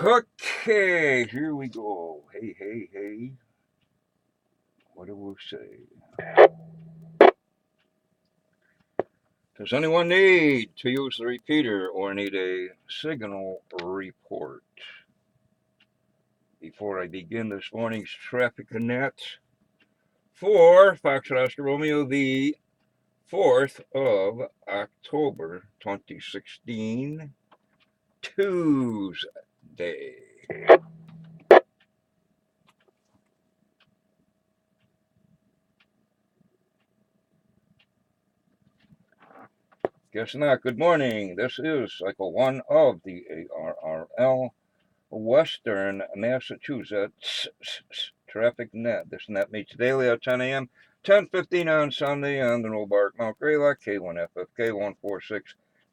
Okay, here we go. Hey. What do we say? Does anyone need to use the repeater or need a signal report? Before I begin this morning's traffic net for Foxtrot Oscar Romeo, the 4th of October, 2016, Tuesday. Guess not. Good morning. This is cycle 1 of the ARRL Western Massachusetts Traffic Net. This net meets daily at 10 a.m., 10:15 on Sunday on the Robark Mount Greylock K1FFK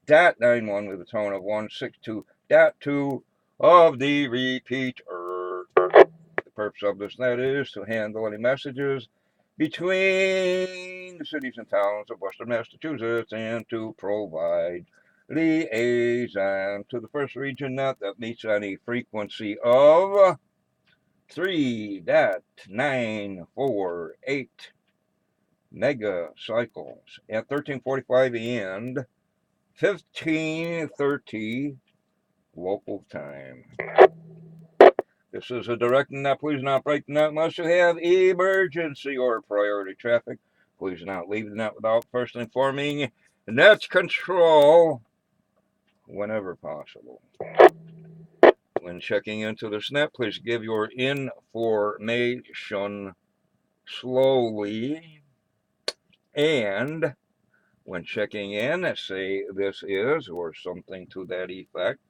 146.91 with a tone of 162.2 of the repeater. The purpose of this net is to handle any messages between the cities and towns of Western Massachusetts and to provide liaison to the first region net that meets on a frequency of 3.948 megacycles at 13:45 and 15:30 local time. This is a direct net. Please not break the net unless you have emergency or priority traffic. Please not leave the net without first informing net control whenever possible. When checking into this net, please give your information slowly. And when checking in, say this is or something to that effect.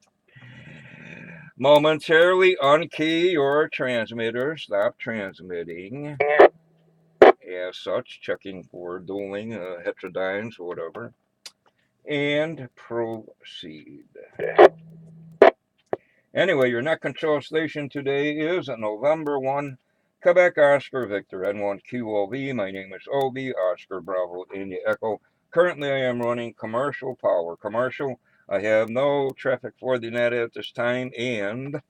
Momentarily unkey your transmitter, stop transmitting. As such, checking for dueling heterodynes or whatever, and proceed. Anyway, your net control station today is November 1, Quebec Oscar Victor N1 QOV. My name is Obi, Oscar Bravo India Echo. Currently, I am running commercial power. Commercial. I have no traffic for the net at this time, and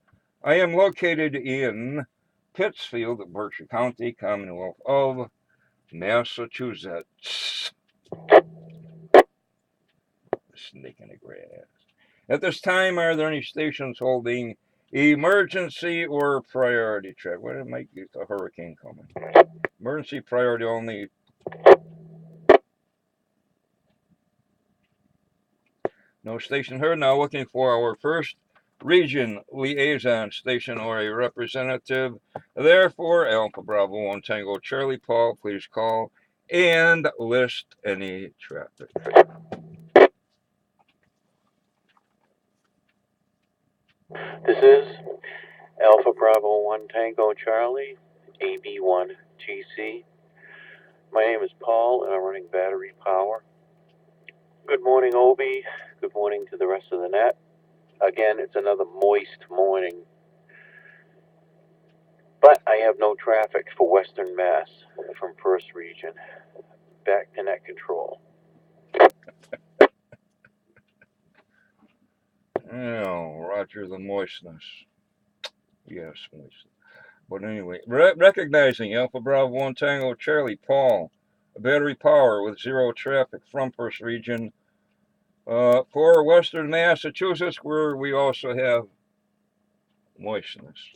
I am located in Pittsfield, Berkshire County, Commonwealth of Massachusetts. Snake in the grass. At this time, are there any stations holding emergency or priority traffic? Well, it might be a hurricane coming. Emergency priority only. No station heard. Now looking for our first region liaison station or a representative. Therefore, Alpha Bravo 1 Tango Charlie Paul, please call and list any traffic. This is Alpha Bravo 1 Tango Charlie, AB1TC. My name is Paul, and I'm running battery power. Good morning, Obi. Good morning to the rest of the net. Again, it's another moist morning. But I have no traffic for Western Mass from First Region. Back to net control. Oh, Roger the moistness. Yes, moistness. But anyway, recognizing Alpha Bravo 1 Tango Charlie Paul, battery power with zero traffic from First Region for Western Massachusetts, where we also have moistness.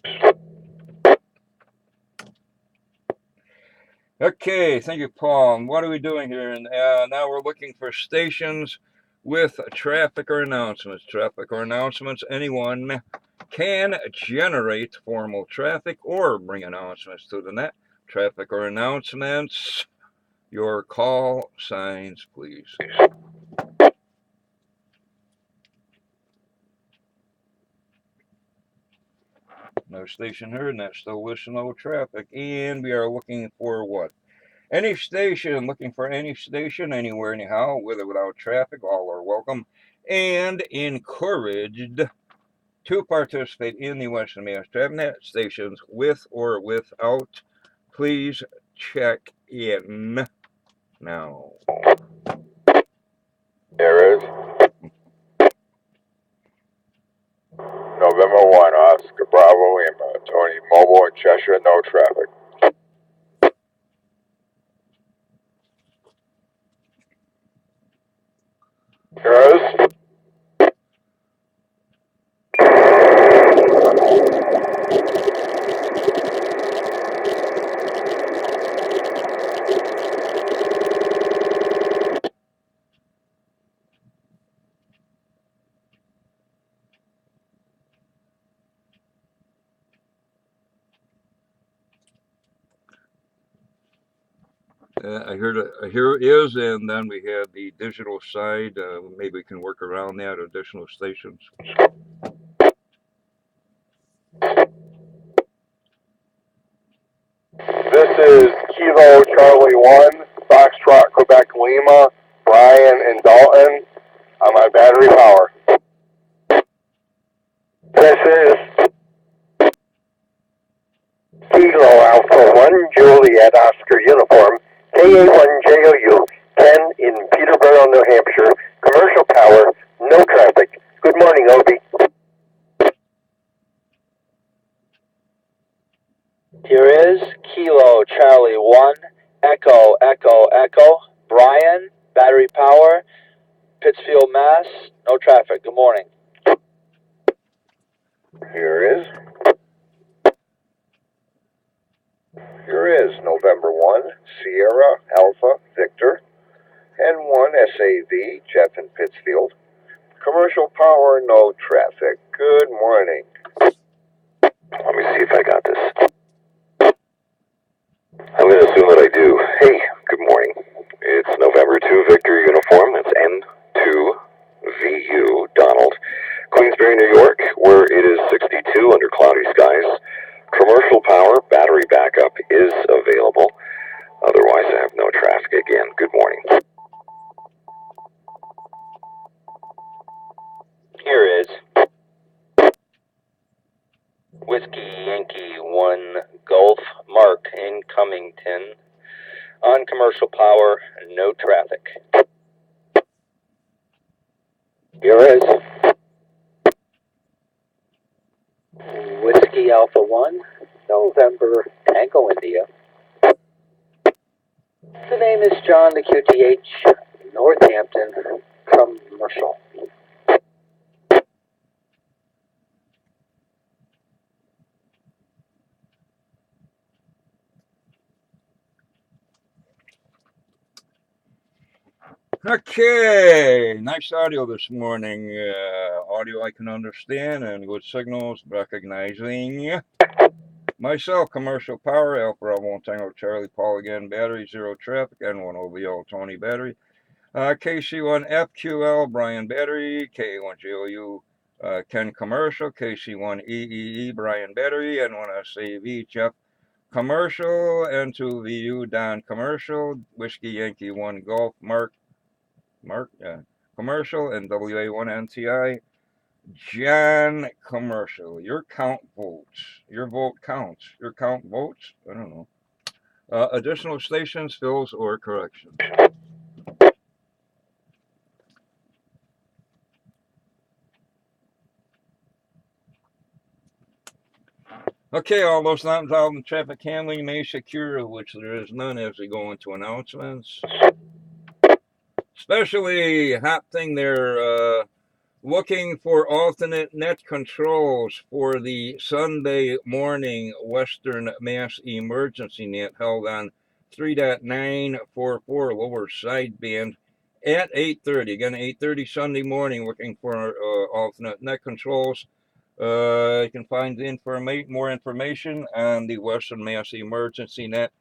Okay, thank you, Paul. And what are we doing here? And now we're looking for stations with traffic or announcements. Traffic or announcements, anyone can generate formal traffic or bring announcements to the net. Traffic or announcements, your call signs, please. No station heard, and that's still with no traffic. And we are looking for what? Any station, looking for any station, anywhere, anyhow, with or without traffic, all are welcome and encouraged to participate in the Western Mass TravNet stations with or without. Please check in now. There is. November 1, Oscar Bravo Lima, Tony Mobile in Cheshire, no traffic. Yes. I hear it is, and then we have the digital side. Maybe we can work around that. Additional stations. This is Kilo Charlie 1, Foxtrot, Quebec, Lima, Brian and Dalton on my battery power. This is Kilo Alpha 1, Juliet Oscar Uniform, KA1JOU, 10 in Peterborough, New Hampshire, commercial power, no traffic. Good morning, Obi. Here is Kilo Charlie 1, Echo, Echo, Echo, Brian, battery power, Pittsfield, Mass, no traffic. Good morning. Here is November 1, Sierra, Alpha, Victor, N1 SAV, Jeff in Pittsfield. Commercial power, no traffic. Good morning. Let me see if I got this. I'm going to assume that I do. Hey, good morning. It's November 2, Victor Uniform. That's N2VU, Donald. Queensbury, New York, where it is 62 under cloudy skies. Commercial power, battery backup is available. Otherwise, I have no traffic again. Good morning. Here is Whiskey Yankee 1 Golf Mark in Cummington. On commercial power, no traffic. Here is Whiskey Alpha 1, November Tango India. The name is John, the QTH, Northampton, commercial. Okay, nice audio this morning. Audio I can understand and good signals recognizing. Myself, commercial power, Alpha Bravo Tango Charlie Paul again, battery, zero traffic, N1 OVO Tony battery. KC1 FQL Brian battery, K1JOU Ken commercial, KC1 EEE Brian battery, N1 SAV Jeff commercial, N2VU Don commercial, Whiskey Yankee 1 Golf Mark commercial, and WA1NTI John commercial. Your count votes. Your vote counts. Your count votes. I don't know. Additional stations, fills, or corrections. Okay, all those not involved in traffic handling may secure, which there is none as we go into announcements. Especially hot thing there, looking for alternate net controls for the Sunday morning Western Mass Emergency Net held on 3.944 lower sideband at 8:30. Again, 8:30 Sunday morning, looking for alternate net controls. You can find more information on the Western Mass Emergency Net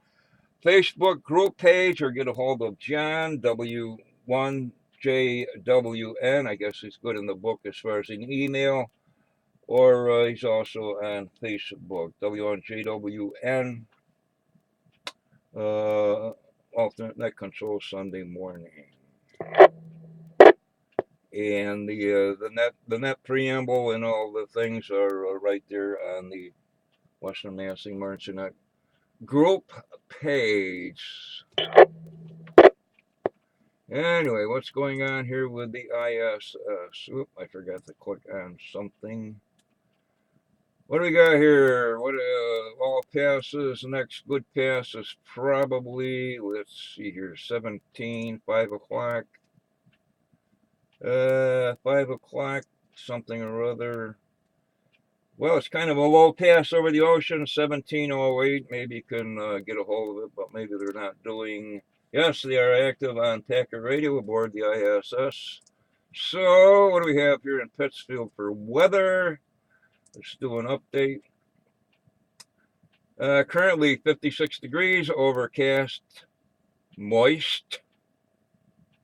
Facebook group page, or get a hold of John W1JWN. I guess he's good in the book as far as an email, or he's also on Facebook, W1JWN, alternate net control Sunday morning. And the net preamble and all the things are right there on the Western Mass Emergency Net group page. Anyway, what's going on here with the ISS? Oop, I forgot to click on something. What do we got here? What all passes? Next good pass is probably, let's see here, 17, 5 o'clock. 5 o'clock, something or other. Well, it's kind of a low pass over the ocean, 1708. Maybe you can get a hold of it, but maybe they're not doing. Yes, they are active on Packet Radio aboard the ISS. So, what do we have here in Pittsfield for weather? Let's do an update. Currently 56 degrees, overcast, moist.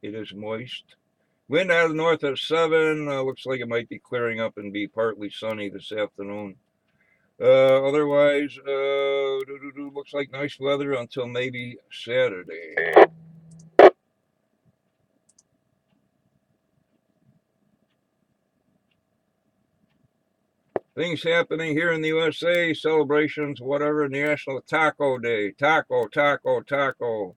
It is moist. Wind out of the north at 7. Looks like it might be clearing up and be partly sunny this afternoon. Otherwise, looks like nice weather until maybe Saturday. Things happening here in the USA, celebrations, whatever, National Taco Day. Taco, taco, taco.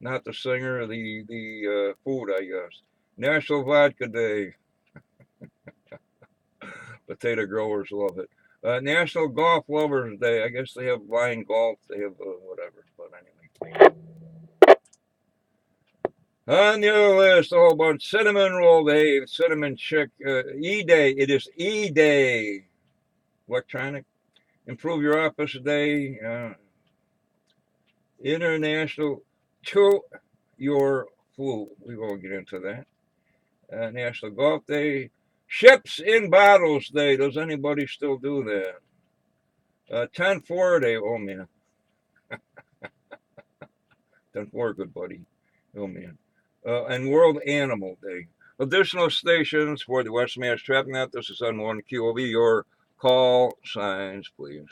Not the singer, the food, I guess. National Vodka Day. Potato growers love it. National Golf Lovers Day. I guess they have blind golf. They have whatever. But anyway. On the other list, a whole bunch. Cinnamon Roll Day, Cinnamon Chick, E-Day. It is E-Day. Electronic. Improve Your Office Day. International To Your Flu. We won't get into that. National Golf Day. Ships in Bottles Day. Does anybody still do that? 10-4 Day. Oh, man. 10-4, good buddy. Oh, man. And World Animal Day. Additional stations for the West Mass Traffic Net. This is on 1 QOV. Your call signs, please.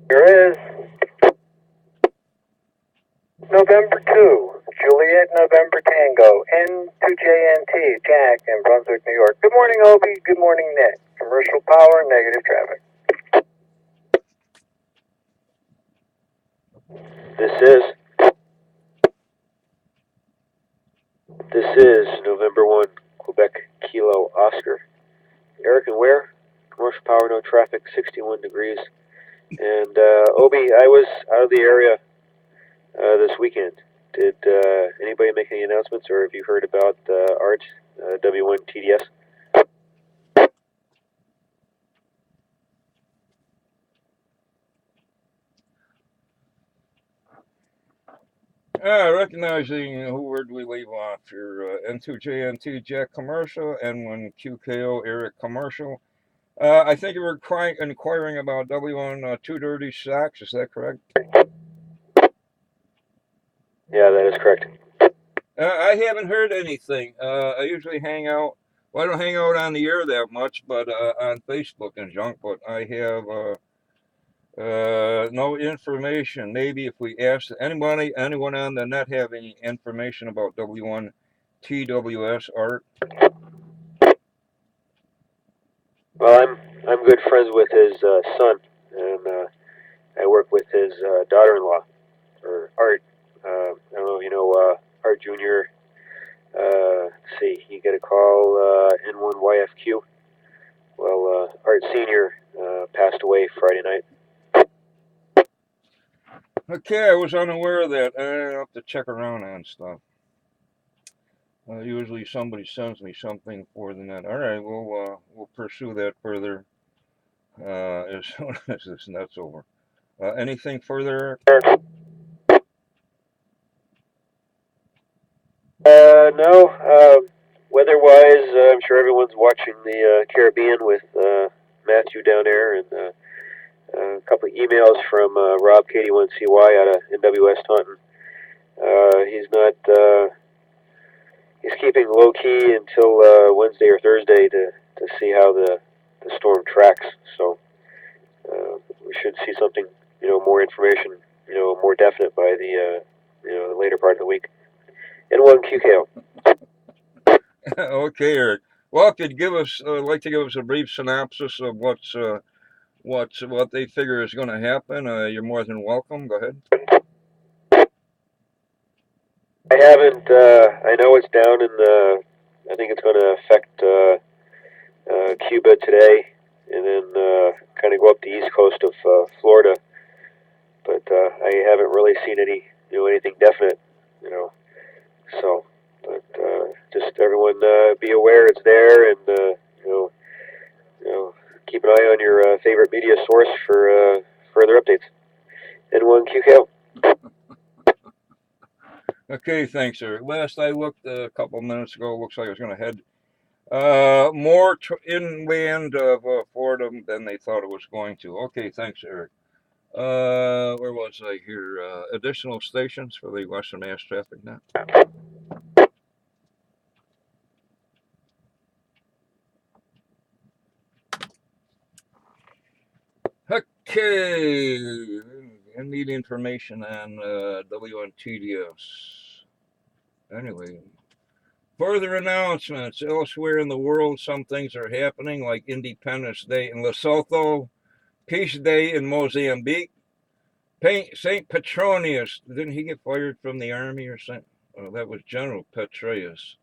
Here is November 2, Juliet November Tango, N2JNT, Jack in Brunswick, New York. Good morning, Obie. Good morning, Nick. Commercial power, negative traffic. This is November 1, Quebec Kilo Oscar. Eric and where? Commercial power, no traffic, 61 degrees. And Obi, I was out of the area this weekend. Did anybody make any announcements, or have you heard about ART W1 TDS? Recognizing where do we leave off here? N2JNT Jack Commercial, N1QKO Eric Commercial. I think you were inquiring about W1 Two Dirty Socks. Is that correct? Yeah, that is correct. I haven't heard anything. I usually hang out. Well, I don't hang out on the air that much, but on Facebook and junk. But I have no information. Maybe if we ask anyone on the net have any information about W1 TWS art. Well, I'm good friends with his son, and I work with his daughter-in-law, or Art. I don't know if you know Art Junior. Let's see, he got a call N1YFQ. Well, Art Senior passed away Friday night. Okay, I was unaware of that. I have to check around on stuff. Usually somebody sends me something for the net. All right, we'll pursue that further as soon as this net's over. Anything further? No. Weather-wise, I'm sure everyone's watching the Caribbean with Matthew down there, and a couple of emails from Rob KD1CY out of NWS Taunton. He's not. He's keeping low key until Wednesday or Thursday to see how the storm tracks. So we should see something, more information, more definite by the the later part of the week. N1 QKO. Okay, Eric. Well, could give us like to give us a brief synopsis of what they figure is going to happen? You're more than welcome. Go ahead. I haven't. I know it's down in the. I think it's going to affect Cuba today, and then kind of go up the east coast of Florida. But I haven't really seen anything definite, you know. So, but just everyone be aware it's there, and keep an eye on your favorite media source for further updates. N1 QKO. Okay, thanks, Eric. Last I looked a couple minutes ago, looks like I was going to head more inland of Florida than they thought it was going to. Okay, thanks, Eric. Where was I here? Additional stations for the Western Mass Traffic Net. Okay, I need information on WMTDS. Anyway, further announcements. Elsewhere in the world, some things are happening, like Independence Day in Lesotho, Peace Day in Mozambique, St. Petronius. Didn't he get fired from the army or something? Oh, that was General Petraeus.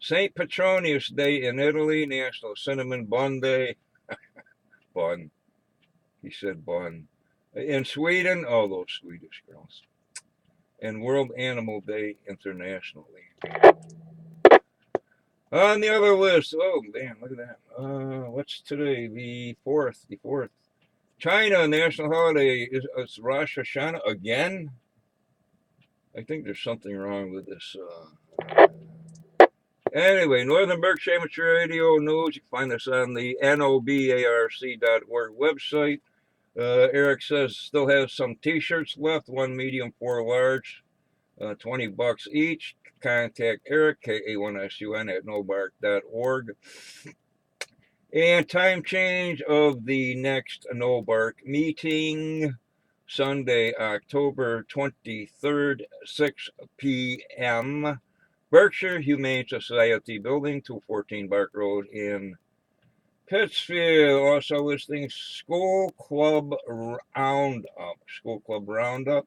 St. Petronius Day in Italy, National Cinnamon Bun Day. Bun. He said bun. In Sweden, all those Swedish girls. And World Animal Day internationally. On the other list, oh man, look at that. What's today? The 4th. The 4th. China national holiday is Rosh Hashanah again. I think there's something wrong with this. Anyway, Northern Berkshire Amateur Radio News. You can find us on the nobarc.org website. Eric says still has some T-shirts left. 1 medium, 4 large. $20 each. Contact Eric, K-A-1-S-U-N, at nobarc.org. And time change of the next NOBARC meeting, Sunday, October 23rd, 6 p.m. Berkshire Humane Society Building, 214 Bark Road in Pittsfield. Also listing School Club Roundup. School Club Roundup,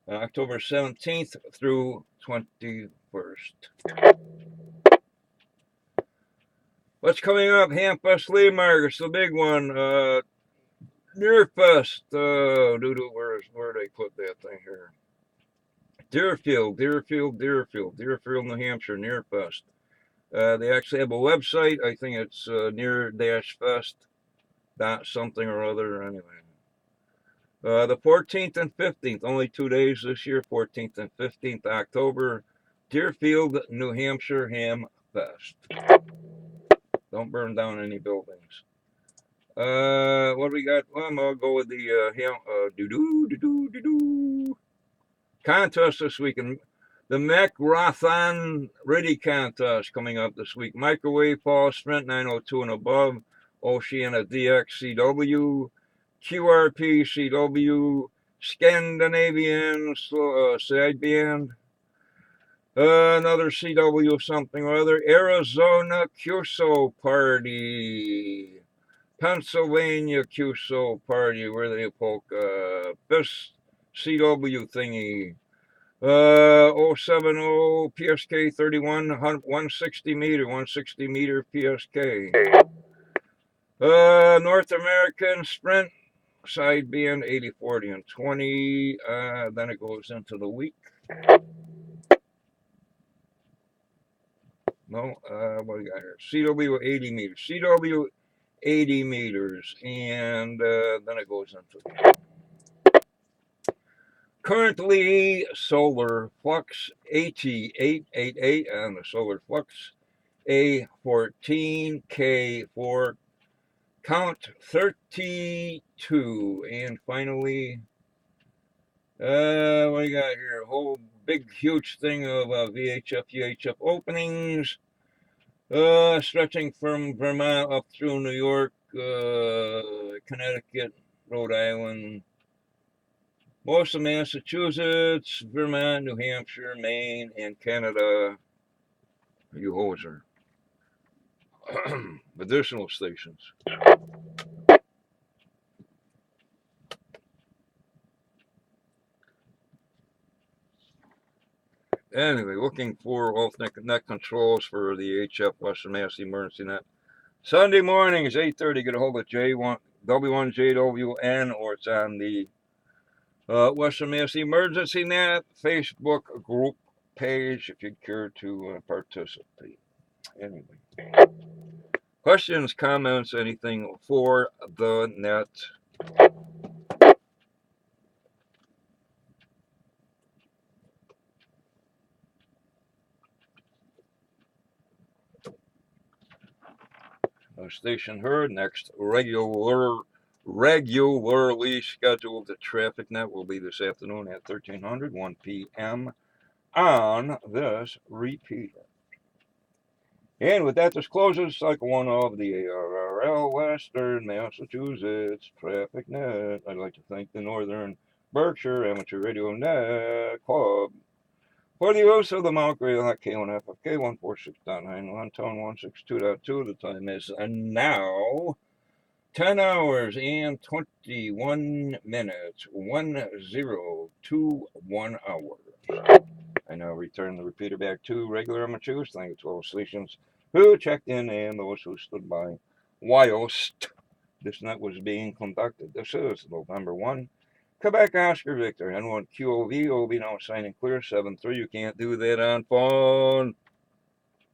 October 17th through 21st. What's coming up? Hampus Lee Marcus, the big one. Nearfest. Where did I put that thing here? Deerfield, New Hampshire, Nearfest. They actually have a website. I think it's near-fest dot something or other. Anyway. The 14th and 15th, only 2 days this year, 14th and 15th October, Deerfield, New Hampshire Ham Fest. Don't burn down any buildings. What do we got? Well, I'll go with the contest this weekend. The Macrothon Riddy contest coming up this week. Microwave Fall Sprint 902 and above, Oceana DX CW, QRP CW, Scandinavian sideband, another CW something or other, Arizona QSO Party, Pennsylvania QSO Party, where they poke this CW thingy, 070 PSK 31 160 meter PSK. North American Sprint sideband 80, 40, and 20. Then it goes into the week. No, what do we got here? CW 80 meters. CW 80 meters. And then it goes into the week. Currently, Solar Flux AT888 and the Solar Flux A14K4 count 32. And finally, what do we got here? A whole big, huge thing of VHF, UHF openings, stretching from Vermont up through New York, Connecticut, Rhode Island, most of Massachusetts, Vermont, New Hampshire, Maine, and Canada. You hoser. Additional stations. Anyway, looking for alternate net controls for the HF Western Mass Emergency Net. Sunday morning is 8:30. Get a hold of J1 W1JWN, or it's on the Western Mass Emergency Net Facebook group page if you'd care to participate. Anyway, questions, comments, anything for the net? Station heard. Next regularly scheduled traffic net will be this afternoon at 1300, 1 p.m. on this repeater. And with that, this closes Cycle 1 of the ARRL Western Massachusetts Traffic Net. I'd like to thank the Northern Berkshire Amateur Radio Net Club for the use of the Mount Greylock K1FFK 146.91, tone 162.2. The time is now 10 hours and 21 minutes, 1021 hours. I now return the repeater back to regular amateurs. Thank you to all stations who checked in and those who stood by whilst this net was being conducted. This is November 1. Quebec Oscar Victor, N1 QOV, OB now signing clear, 7-3. You can't do that on phone.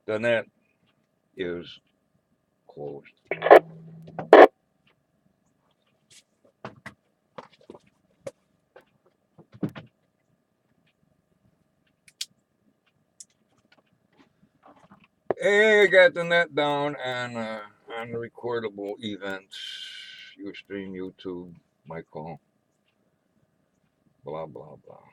The net is closed. Hey, I got the net down on recordable events. Ustream, YouTube, my call. Blah, blah, blah.